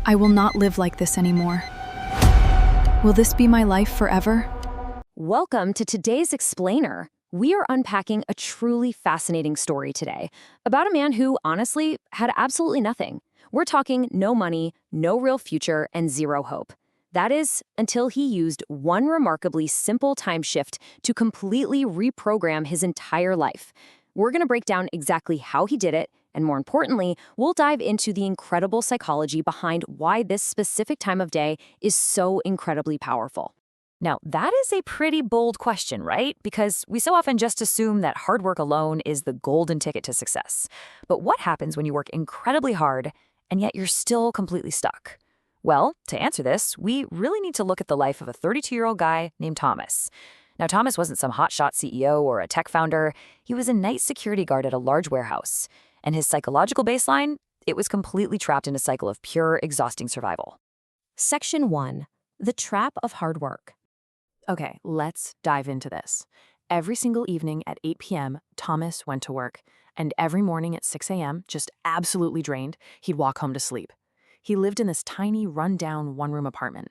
I will not live like this anymore. Will this be my life forever? Welcome to today's Explainer. We are unpacking a truly fascinating story today about a man who, honestly, had absolutely nothing. We're talking no money, no real future, and zero hope. That is, until he used one remarkably simple time shift to completely reprogram his entire life. We're going to break down exactly how he did it, and more importantly, we'll dive into the incredible psychology behind why this specific time of day is so incredibly powerful. Now, that is a pretty bold question, right? Because we so often just assume that hard work alone is the golden ticket to success. But what happens when you work incredibly hard and yet you're still completely stuck? Well, to answer this, we really need to look at the life of a 32-year-old guy named Thomas. Now, Thomas wasn't some hotshot CEO or a tech founder. He was a night security guard at a large warehouse. And his psychological baseline? It was completely trapped in a cycle of pure, exhausting survival. Section 1. The Trap of Hard Work. Okay, let's dive into this. Every single evening at 8 p.m., Thomas went to work. And every morning at 6 a.m., just absolutely drained, he'd walk home to sleep. He lived in this tiny, run-down, one-room apartment.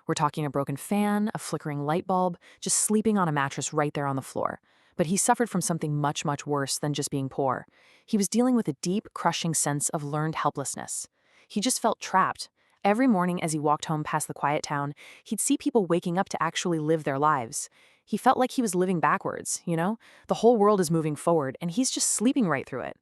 We're talking a broken fan, a flickering light bulb, just sleeping on a mattress right there on the floor. But he suffered from something much, much worse than just being poor. He was dealing with a deep, crushing sense of learned helplessness. He just felt trapped. Every morning as he walked home past the quiet town, he'd see people waking up to actually live their lives. He felt like he was living backwards, you know? The whole world is moving forward, and he's just sleeping right through it.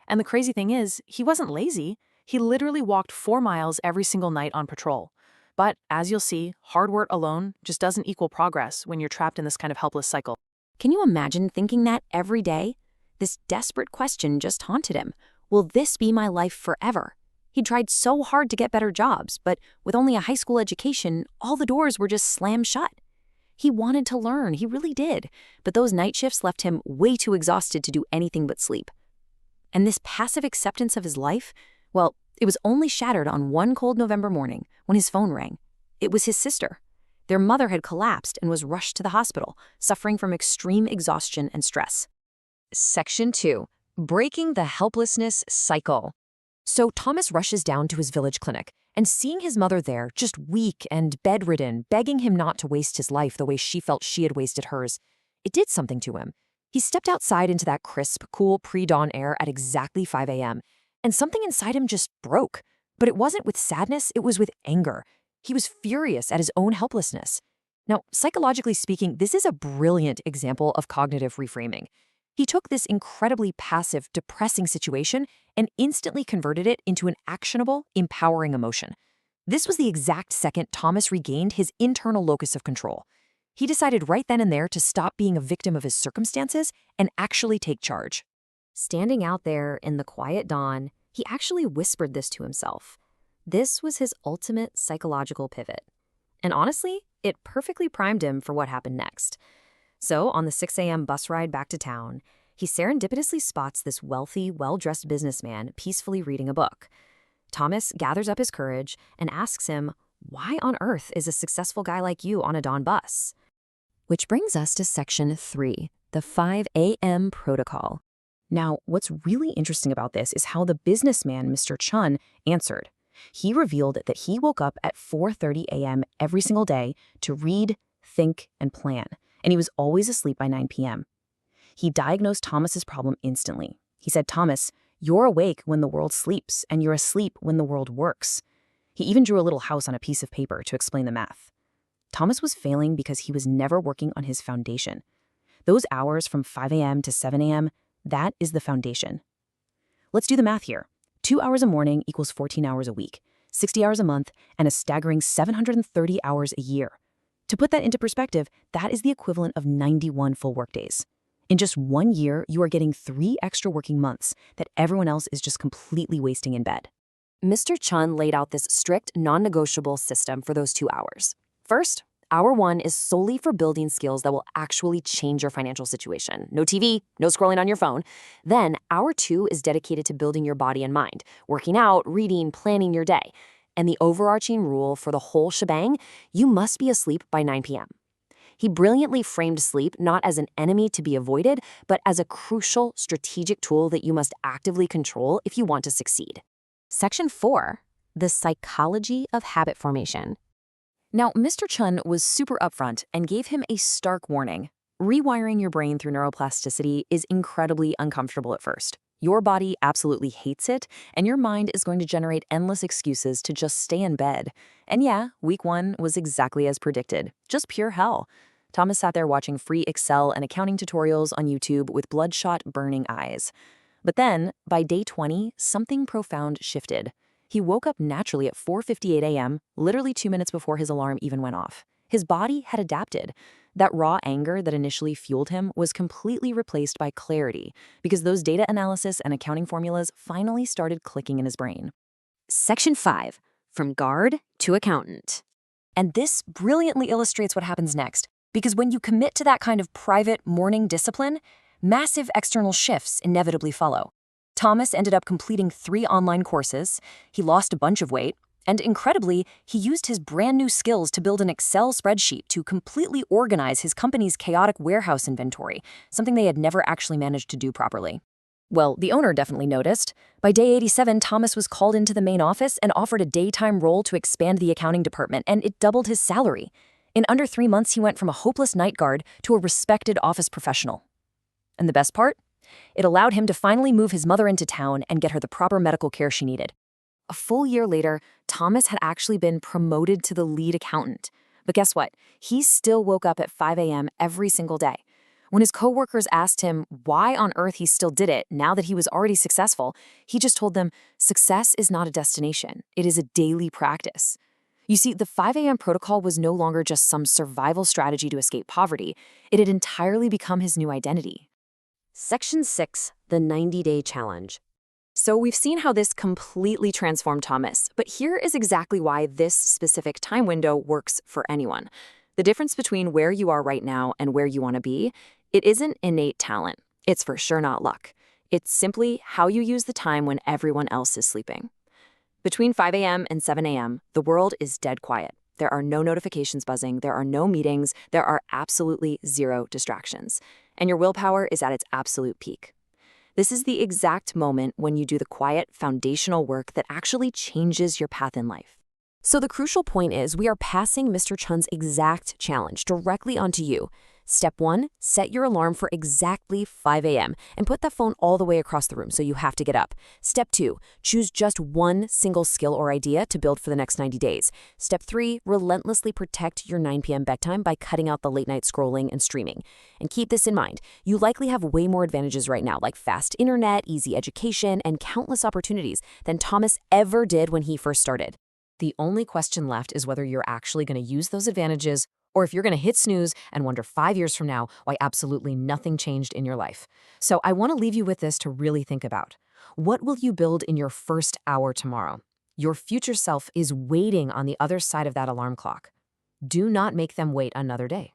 And the crazy thing is, he wasn't lazy. He literally walked 4 miles every single night on patrol. But, as you'll see, hard work alone just doesn't equal progress when you're trapped in this kind of helpless cycle. Can you imagine thinking that every day? This desperate question just haunted him. Will this be my life forever? He tried so hard to get better jobs, but with only a high school education, all the doors were just slammed shut. He wanted to learn, he really did, but those night shifts left him way too exhausted to do anything but sleep. And this passive acceptance of his life, well, it was only shattered on one cold November morning when his phone rang. It was his sister. Their mother had collapsed and was rushed to the hospital, suffering from extreme exhaustion and stress. Section 2. Breaking the helplessness cycle. So Thomas rushes down to his village clinic, and seeing his mother there, just weak and bedridden, begging him not to waste his life the way she felt she had wasted hers, it did something to him. He stepped outside into that crisp, cool pre-dawn air at exactly 5 a.m., and something inside him just broke. But it wasn't with sadness, it was with anger. He was furious at his own helplessness. Now, psychologically speaking, this is a brilliant example of cognitive reframing. He took this incredibly passive, depressing situation and instantly converted it into an actionable, empowering emotion. This was the exact second Thomas regained his internal locus of control. He decided right then and there to stop being a victim of his circumstances and actually take charge. Standing out there in the quiet dawn, he actually whispered this to himself. This was his ultimate psychological pivot. And honestly, it perfectly primed him for what happened next. So, on the 6 a.m. bus ride back to town, he serendipitously spots this wealthy, well-dressed businessman peacefully reading a book. Thomas gathers up his courage and asks him, "Why on earth is a successful guy like you on a dawn bus?" Which brings us to Section 3, the 5 a.m. protocol. Now, what's really interesting about this is how the businessman, Mr. Chun, answered. He revealed that he woke up at 4:30 a.m. every single day to read, think, and plan, and he was always asleep by 9 p.m. He diagnosed Thomas's problem instantly. He said, "Thomas, you're awake when the world sleeps, and you're asleep when the world works." He even drew a little house on a piece of paper to explain the math. Thomas was failing because he was never working on his foundation. Those hours from 5 a.m. to 7 a.m., that is the foundation. Let's do the math here. 2 hours a morning equals 14 hours a week, 60 hours a month, and a staggering 730 hours a year. To put that into perspective, that is the equivalent of 91 full workdays. In just 1 year, you are getting 3 extra working months that everyone else is just completely wasting in bed. Mr. Chun laid out this strict, non-negotiable system for those 2 hours. First, hour 1 is solely for building skills that will actually change your financial situation. No TV, no scrolling on your phone. Then, hour 2 is dedicated to building your body and mind, working out, reading, planning your day. And the overarching rule for the whole shebang, you must be asleep by 9 p.m. He brilliantly framed sleep not as an enemy to be avoided, but as a crucial strategic tool that you must actively control if you want to succeed. Section 4. the psychology of habit formation. Now, Mr. Chun was super upfront and gave him a stark warning. Rewiring your brain through neuroplasticity is incredibly uncomfortable at first. Your body absolutely hates it, and your mind is going to generate endless excuses to just stay in bed. And yeah, week 1 was exactly as predicted, just pure hell. Thomas sat there watching free Excel and accounting tutorials on YouTube with bloodshot, burning eyes. But then, by day 20, something profound shifted. He woke up naturally at 4:58 a.m., literally 2 minutes before his alarm even went off. His body had adapted. That raw anger that initially fueled him was completely replaced by clarity, because those data analysis and accounting formulas finally started clicking in his brain. Section 5, from guard to accountant. And this brilliantly illustrates what happens next, because when you commit to that kind of private morning discipline, massive external shifts inevitably follow. Thomas ended up completing 3 online courses, he lost a bunch of weight, and incredibly, he used his brand new skills to build an Excel spreadsheet to completely organize his company's chaotic warehouse inventory, something they had never actually managed to do properly. Well, the owner definitely noticed. By day 87, Thomas was called into the main office and offered a daytime role to expand the accounting department, and it doubled his salary. In under 3 months, he went from a hopeless night guard to a respected office professional. And the best part? It allowed him to finally move his mother into town and get her the proper medical care she needed. A full year later, Thomas had actually been promoted to the lead accountant. But guess what? He still woke up at 5 a.m. every single day. When his coworkers asked him why on earth he still did it now that he was already successful, he just told them, success is not a destination. It is a daily practice. You see, the 5 a.m. protocol was no longer just some survival strategy to escape poverty. It had entirely become his new identity. Section 6, the 90-day challenge. So we've seen how this completely transformed Thomas, but here is exactly why this specific time window works for anyone. The difference between where you are right now and where you want to be, it isn't innate talent. It's for sure not luck. It's simply how you use the time when everyone else is sleeping. Between 5 a.m. and 7 a.m., the world is dead quiet. There are no notifications buzzing, there are no meetings, there are absolutely 0 distractions. And your willpower is at its absolute peak. This is the exact moment when you do the quiet, foundational work that actually changes your path in life. So the crucial point is we are passing Mr. Chun's exact challenge directly onto you. Step 1, set your alarm for exactly 5 a.m. and put that phone all the way across the room so you have to get up. Step 2, choose just one single skill or idea to build for the next 90 days. Step 3, relentlessly protect your 9 p.m. bedtime by cutting out the late night scrolling and streaming. And keep this in mind, you likely have way more advantages right now, like fast internet, easy education, and countless opportunities than Thomas ever did when he first started. The only question left is whether you're actually going to use those advantages or if you're going to hit snooze and wonder 5 years from now why absolutely nothing changed in your life. So I want to leave you with this to really think about. What will you build in your first hour tomorrow? Your future self is waiting on the other side of that alarm clock. Do not make them wait another day.